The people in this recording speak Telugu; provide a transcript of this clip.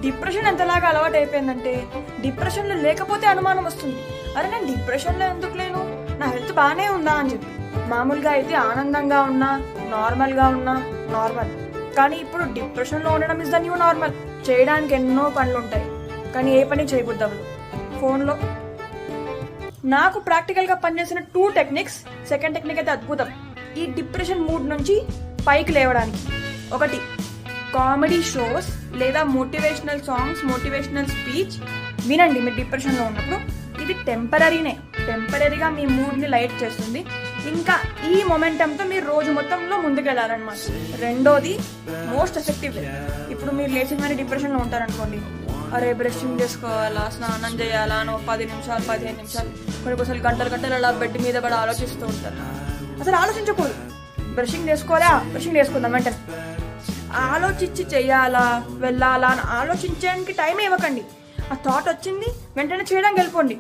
డిప్రెషన్ ఎంతలాగా అలవాటు అయిపోయిందంటే డిప్రెషన్లో లేకపోతే అనుమానం వస్తుంది. అరే నేను డిప్రెషన్లో ఎందుకు లేను, నా హెల్త్ బాగానే ఉందా అని చెప్పి. మామూలుగా అయితే ఆనందంగా ఉన్నా, నార్మల్గా ఉన్నా నార్మల్. కానీ ఇప్పుడు డిప్రెషన్లో ఉండడం ఇస్ ద న్యూ నార్మల్. చేయడానికి ఎన్నో పనులు ఉంటాయి, కానీ ఏ పని చేయబుద్ది అవ్వదు. ఫోన్లో నాకు ప్రాక్టికల్గా పనిచేసిన 2 టెక్నిక్స్. సెకండ్ టెక్నిక్ అయితే అద్భుతం ఈ డిప్రెషన్ మూడ్ నుంచి పైకి లేవడానికి. ఒకటి, కామెడీ షోస్ లేదా మోటివేషనల్ సాంగ్స్, మోటివేషనల్ స్పీచ్ వినండి మీరు డిప్రెషన్లో ఉన్నప్పుడు. ఇది టెంపరీగా మీ మూడ్ని లైట్ చేస్తుంది. ఇంకా ఈ మొమెంటంతో మీరు రోజు మొత్తంలో ముందుకెళ్ళాలన్నమాట. రెండోది, మోస్ట్ ఎఫెక్టివ్. ఇప్పుడు మీరు లేచిన డిప్రెషన్లో ఉంటారనుకోండి, అరే బ్రషింగ్ చేసుకోవాలా, స్నానం చేయాలా అని 10 నిమిషాలు 15 నిమిషాలు కొన్నిసార్లు గంటలు అలా బెడ్ మీద పడి ఆలోచిస్తూ ఉంటారు. అసలు ఆలోచించకూడదు. బ్రషింగ్ చేసుకుందాం వెంటనే. ఆలోచించి చెయ్యాలా వెళ్ళాలా అని ఆలోచించడానికి టైం ఇవ్వకండి. ఆ థాట్ వచ్చింది వెంటనే చేయడానికి వెళ్ళిపోండి.